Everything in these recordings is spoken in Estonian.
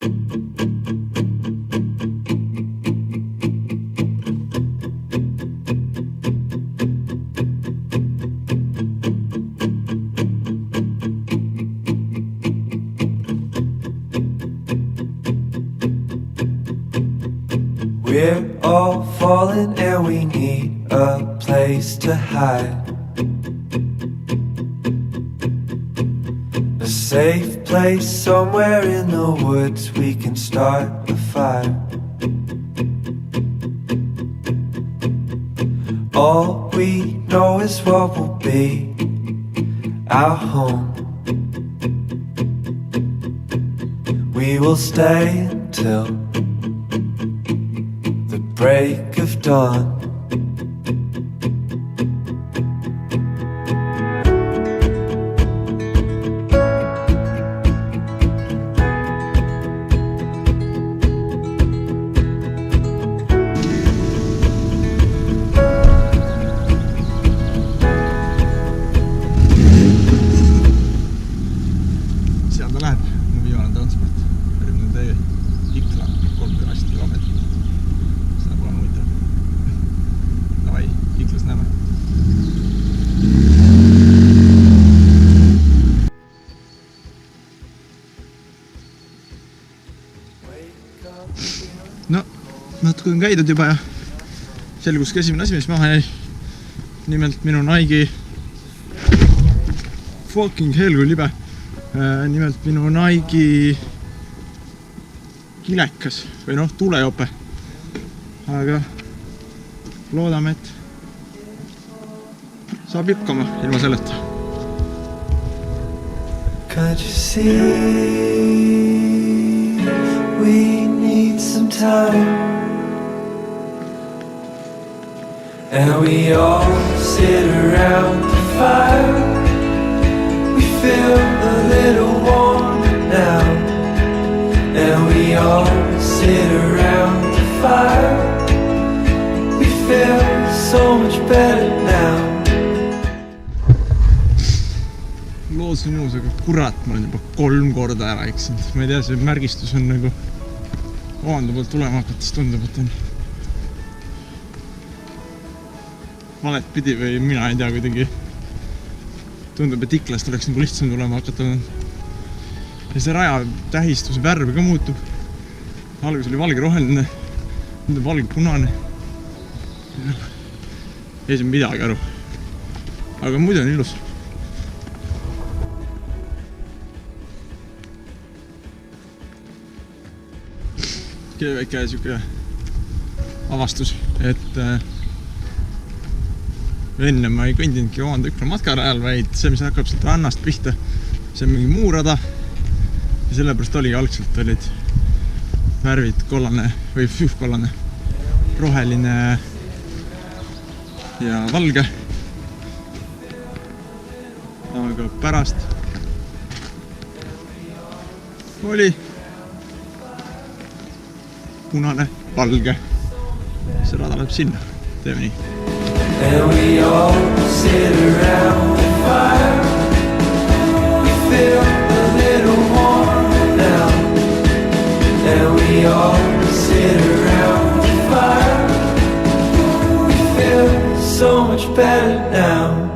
We're all falling and we need a place to hide. A safe place somewhere in the woods we can start a fire. All we know is what will be our home. We will stay until the break of dawn. Seal ta läheb, mu viimane transport. Järgmine tee, Ikla, 30 kilomeetrit. Seda pole muidu. Davai, Iklas näeme. No, natuke on käidud juba ja selgus ka esimene asi, mis maha jäi. Nimelt minu Nike'i fucking hell kui libe. Nimelt minu Nike'i kilekas või noh, tulejope. Aga loodame, et saab ippama ilma selleta. Can't you see we need some time? And we all sit around the fire. We feel a little warm now. And we all sit around the fire. We feel so much better now. Loos on ilus, aga kurat, ma olen juba 3 korda ära eksinud. Ma ei tea, see märgistus on nagu omandu poolt tulema hakates tundub, et on valet pidi või mina ei tea kuidagi. Tundub, et Iklast oleks nagu lihtsam tulema hakata. Ja see raja tähistuse värv ka muutub. Algus oli valge-roheline, nüüd on valge-punane. Ei saa midagi aru. Aga muidu on ilus. Väike siuke avastus, et enne ma ei kõndinudki omanda Ikla matkarajal, vaid see, mis hakkab sealt rannast pihta, see on mingi muurada ja sellepärast oli algselt olid värvid kollane või kollane, roheline ja valge. Aga pärast oli punane, valge. See rada läheb sinna. Teeme nii. And we all sit around the fire. We feel a little warm now. And we all sit around the fire. We feel so much better now.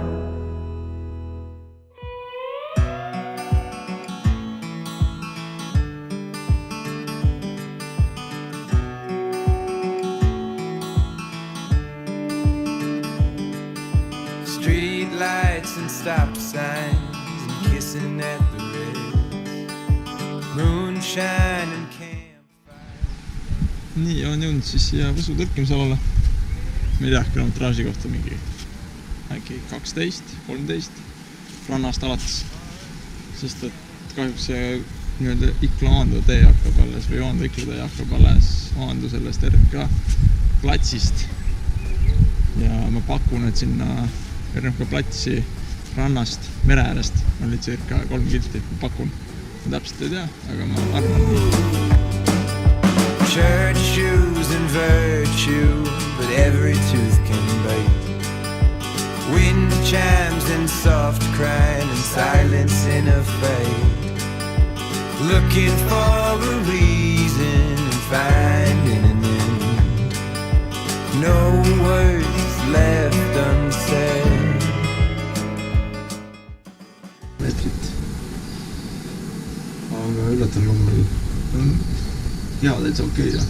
Street lights and stop signs and kissing at the red. Moonshine and campfire. Nii on jõudnud siis siia Võsu tõrkimisalale. Ma ei tea, kilometraaži kohta mingi äkki 12, 13 rannast alates. Sest et kahjuks see nii-öelda Ikla Oandu tee hakkab alles või Oandu Ikla tee hakkab alles Oandu sellest RMK platsist. Ja ma pakun, et sinna RMK platsi rannast, mere äärest oli circa 3 kilti, ma pakun. Ma täpselt ei tea, aga ma arvan nii. Church shoes and virtue, but every tooth can bite. Wind chimes and soft crying and silence in a fade. Looking for a reason vaatan hommel on hea täitsa okei ja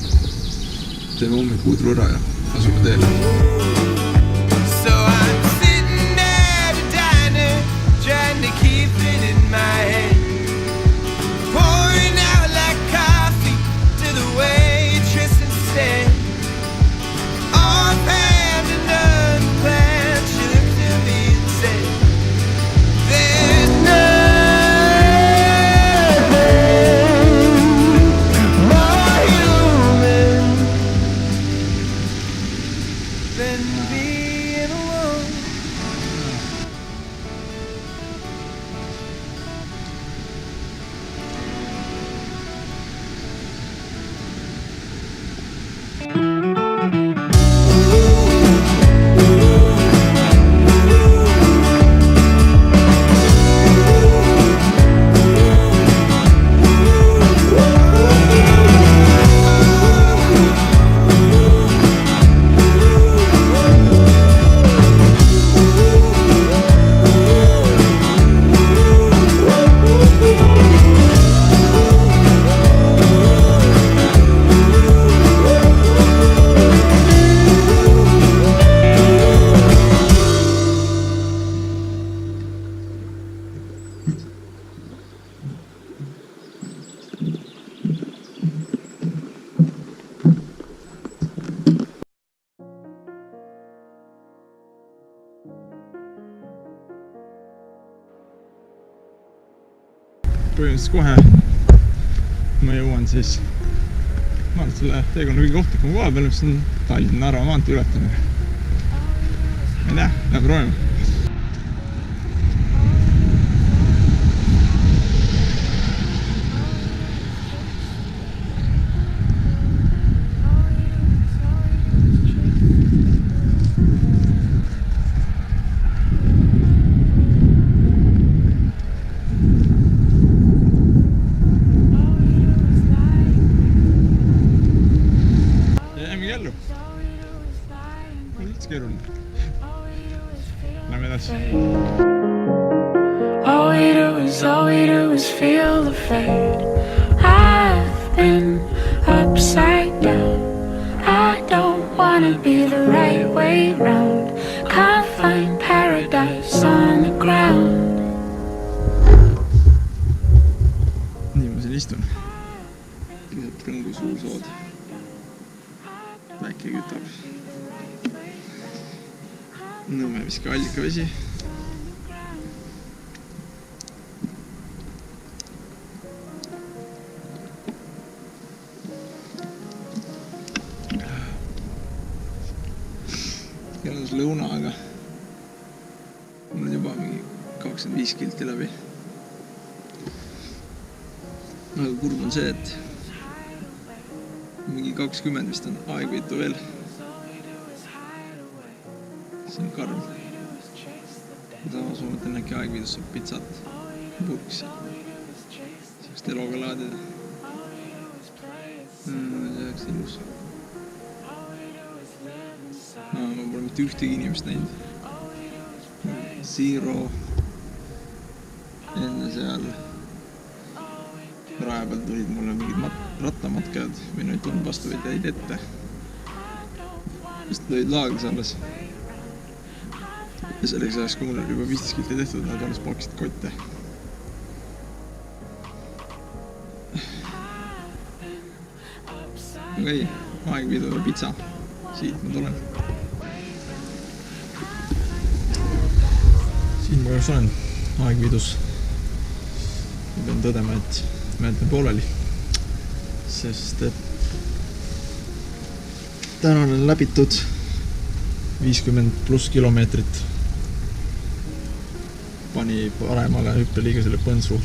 teeme hommikuudru ära ja asume teele. So I'm sitting at a diner, trying to keep it in my head, pouring out like coffee to the waitress instead. Offhand and unplanned, she looked at me and said, there's nothing more human than being alone. Põhimõtteliselt kohe ma jõuan siis ma olen selle teekonna kõige ohtlikuma koha peal, mis on Tallinna-Narva maantee ületamine. Ma ei tea, läheb proovima. All we do is feel afraid. I've been upside down. I don't wanna be the right way round. Can't find paradise on the ground. Nii ma siin istun. Lihtsalt rõngu suusood. Päike kütab. Nõmme viska allikavesi. Kell on lõuna, aga mul on juba mingi 25 kilti läbi. Aga kurb on see, et mingi 20 vist on aegviitu veel. See on karm. Samas ma mõtlen äkki aegviidus saab pitsat purksi. Saaks teloga laadida. See oleks ilus. Ma pole mitte ühtegi inimest näinud. Zero enne seal raja peal tulid mulle mingid rattamatkajad või nüüd tulnud vastu või jäid ette. Vist lõid laagris alles. Ja selleks ajaks, kui mul oli juba 15 kilti tehtud, nad alles pakkisid kotte. Okei, aegviidu ja pitsa. Siit ma tulen. Siin ma just olen aegviidus. Ma pean tõdema, et ma jätan pooleli. Sest et tänane on läbitud 50+ kilomeetrit. Pani paremale hüppeliigesele põntsu.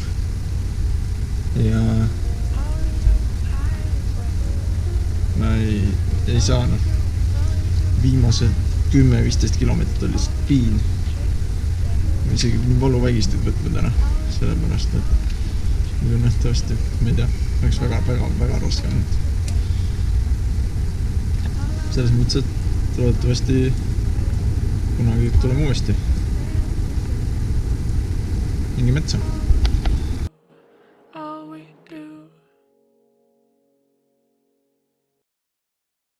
Ja ma ei saanud. Viimased 10-15 kilomeetrit oli lihtsalt piin. Ma isegi nii valuvaigistud võtma täna, sellepärast, et mul nähtavasti, ma ei tea, oleks väga raske olnud. Selles mõttes, et loodetavasti kunagi tuleme uuesti. Mingi metsa. All we do